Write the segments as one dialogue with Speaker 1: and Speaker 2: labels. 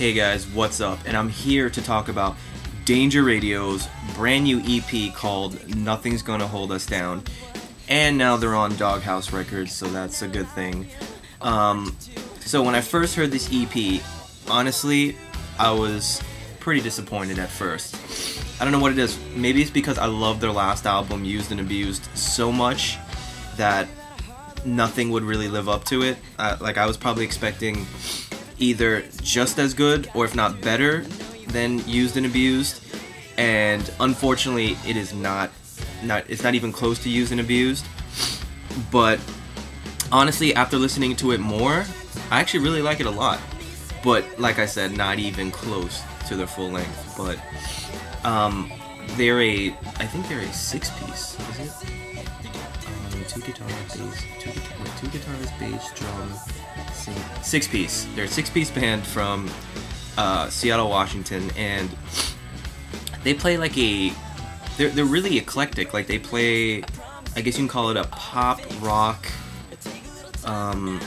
Speaker 1: Hey guys, what's up? And I'm here to talk about Danger Radio's brand new EP called Nothing's Gonna Hold Us Down. And now they're on Doghouse Records, so that's a good thing. So when I first heard this EP, honestly, I was pretty disappointed at first. I don't know what it is. Maybe it's because I love their last album, Used and Abused, so much that nothing would really live up to it. I was probably expecting either just as good or if not better than Used and Abused, and unfortunately it is not even close to Used and Abused. But honestly, after listening to it more, I actually really like it a lot. But like I said, not even close to their full length. But I think they're a 6-piece, is it? Two guitars, bass, drum, 6-piece. They're a 6-piece band from Seattle, Washington, and they play like they're really eclectic. Like they play, I guess you can call it a pop rock. I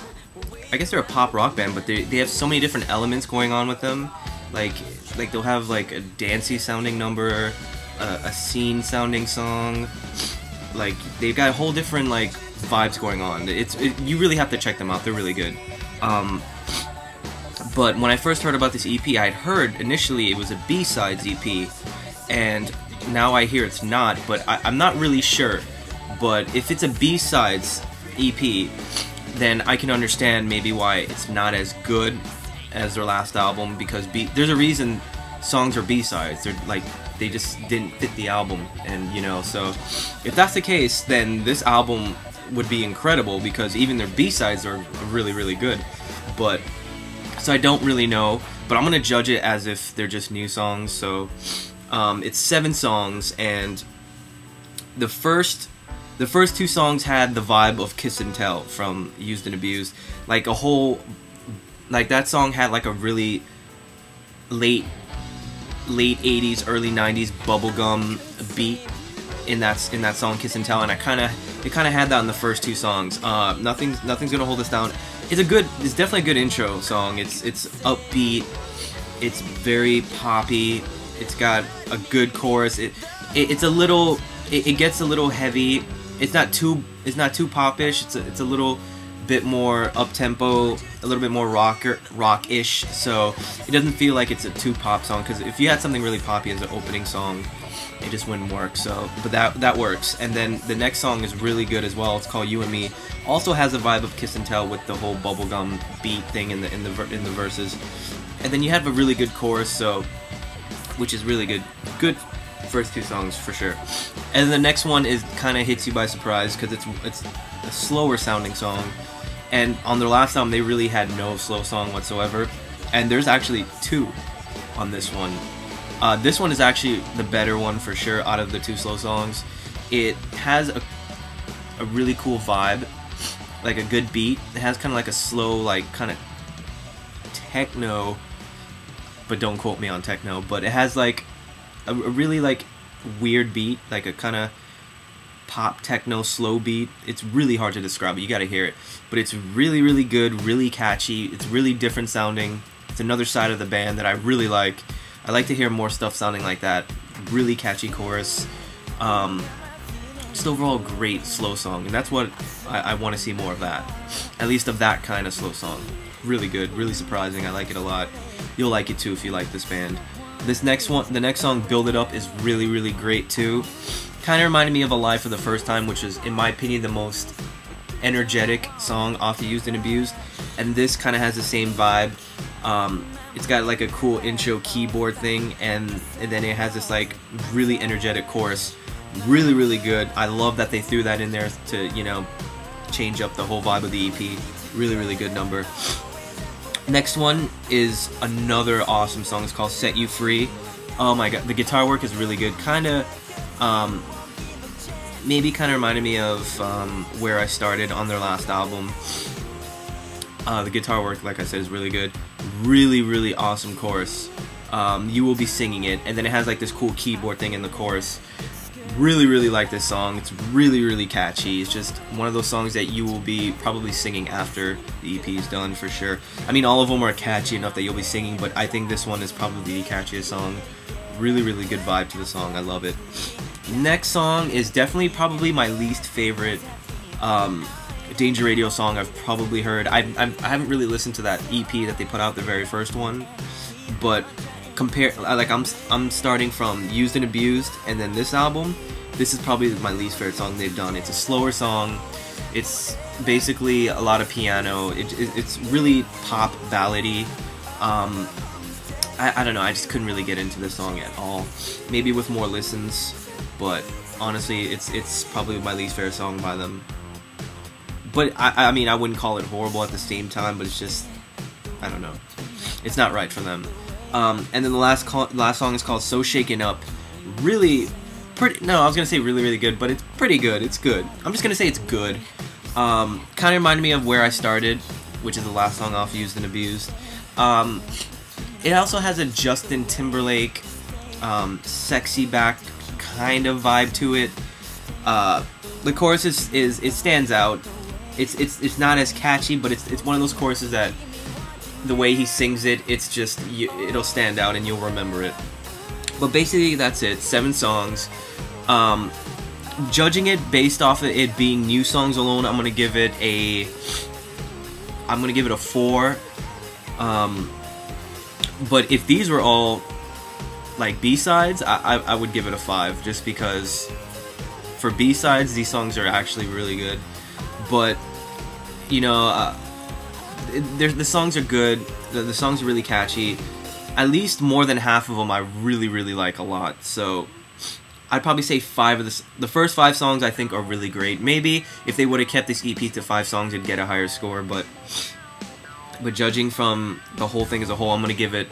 Speaker 1: guess they're a pop rock band, but they have so many different elements going on with them. Like they'll have like a dancey sounding number, a scene sounding song. Like they've got a whole different like vibes going on. You really have to check them out. They're really good. But when I first heard about this EP, I'd heard initially it was a B-sides EP, and now I hear it's not. But I'm not really sure. But if it's a B-sides EP, then I can understand maybe why it's not as good as their last album, because there's a reason songs are B-sides. They're like, they just didn't fit the album, and you know, so if that's the case, then this album would be incredible, because even their B-sides are really, really good. But so I don't really know, but I'm gonna judge it as if they're just new songs. So it's 7 songs, and the first 2 songs had the vibe of Kiss and Tell from Used and Abused. Like that song had like a really late 80s, early 90s bubblegum beat in that song Kiss and Tell, and it kind of had that in the first 2 songs. Nothing's Gonna Hold Us Down. It's definitely a good intro song. It's upbeat. It's very poppy. It's got a good chorus. It gets a little heavy. It's not too popish. It's a little bit more up-tempo, a little bit more rock-ish, so it doesn't feel like it's a too pop song, because if you had something really poppy as an opening song, it just wouldn't work. So, but that works. And then the next song is really good as well. It's called You and Me. Also has a vibe of Kiss and Tell with the whole bubblegum beat thing in the verses. And then you have a really good chorus, so which is really good. Good first 2 songs for sure. And the next one kind of hits you by surprise, because it's a slower sounding song. And on their last album, they really had no slow song whatsoever. And there's actually 2 on this one. This one is actually the better one for sure out of the 2 slow songs. It has a really cool vibe, like a good beat. It has kind of like a slow, like kind of techno, but don't quote me on techno. But it has like a really like weird beat, like a kind of pop techno slow beat. It's really hard to describe it. You gotta hear it. But it's really, really good, really catchy. It's really different sounding. It's another side of the band that I really like. I like to hear more stuff sounding like that. Really catchy chorus. Just overall great slow song, and that's what I want to see more of that. At least of that kind of slow song. Really good, really surprising. I like it a lot. You'll like it too if you like this band. The next song, Build It Up, is really, really great too. Kind of reminded me of Alive for the First Time, which is, in my opinion, the most energetic song off the Used and Abused. And this kind of has the same vibe. It's got like a cool intro keyboard thing, and then it has this like really energetic chorus. Really, really good. I love that they threw that in there to, you know, change up the whole vibe of the EP. Really, really good number. Next one is another awesome song. It's called Set You Free. Oh my god, the guitar work is really good. Maybe kind of reminded me of Where I Started on their last album. The guitar work, like I said, is really good. Really, really awesome chorus. You will be singing it, and then it has like this cool keyboard thing in the chorus. Really like this song. It's really catchy. It's just one of those songs that you will be probably singing after the EP is done for sure. I mean, all of them are catchy enough that you'll be singing, but I think this one is probably the catchiest song. Really good vibe to the song. I love it. Next song is definitely probably my least favorite Danger Radio song I've probably heard. I haven't really listened to that EP that they put out, the very first one, but I'm starting from Used and Abused and then this album. This is probably my least favorite song they've done. It's a slower song. It's basically a lot of piano. It's really pop ballady. I don't know, I just couldn't really get into this song at all. Maybe with more listens, but honestly, it's probably my least favorite song by them. But I mean, I wouldn't call it horrible at the same time, but it's just, I don't know, it's not right for them. And then the last song is called So Shaken Up. Really pretty, no, I was gonna say really good, but it's pretty good. It's good. I'm just gonna say it's good. Kind of reminded me of Where I Started, which is the last song off Used and Abused. It also has a Justin Timberlake, sexy back kind of vibe to it. The chorus it stands out. It's not as catchy, but it's one of those choruses that the way he sings it, it's just, it'll stand out and you'll remember it. But basically that's it. 7 songs. Judging it based off of it being new songs alone, I'm gonna give it a 4. But if these were all like B-sides, I would give it a 5, just because for B-sides these songs are actually really good. But you know, the songs are good. The songs are really catchy. At least more than half of them I really like a lot. So I'd probably say 5 of the first 5 songs I think are really great. Maybe if they would have kept this EP to 5 songs, it'd get a higher score. But judging from the whole thing as a whole, I'm gonna give it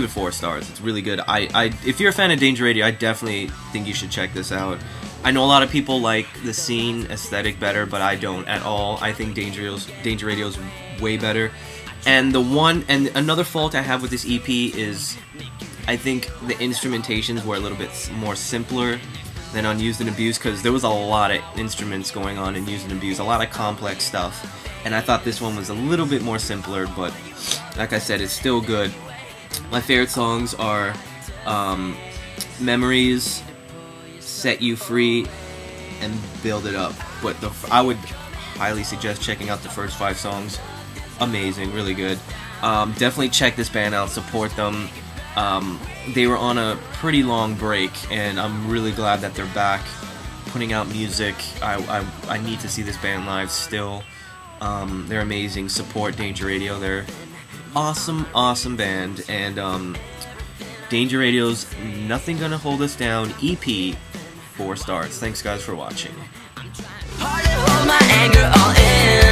Speaker 1: 4 stars. It's really good. If you're a fan of Danger Radio, I definitely think you should check this out. I know a lot of people like the scene aesthetic better, but I don't at all. I think Danger Radio's way better. And another fault I have with this EP is I think the instrumentations were a little bit more simpler than on Used and Abused, because there was a lot of instruments going on in Used and Abused, a lot of complex stuff. And I thought this one was a little bit more simpler, but like I said, it's still good. My favorite songs are Memories, Set You Free, and Build It Up. But I would highly suggest checking out the first 5 songs. Amazing, really good. Definitely check this band out, support them. They were on a pretty long break, and I'm really glad that they're back putting out music. I need to see this band live still. They're amazing. Support Danger Radio. They're awesome band. And Danger Radio's Nothing Gonna Hold Us Down EP, 4 stars. Thanks guys for watching.
Speaker 2: Hard to hold my anger all in.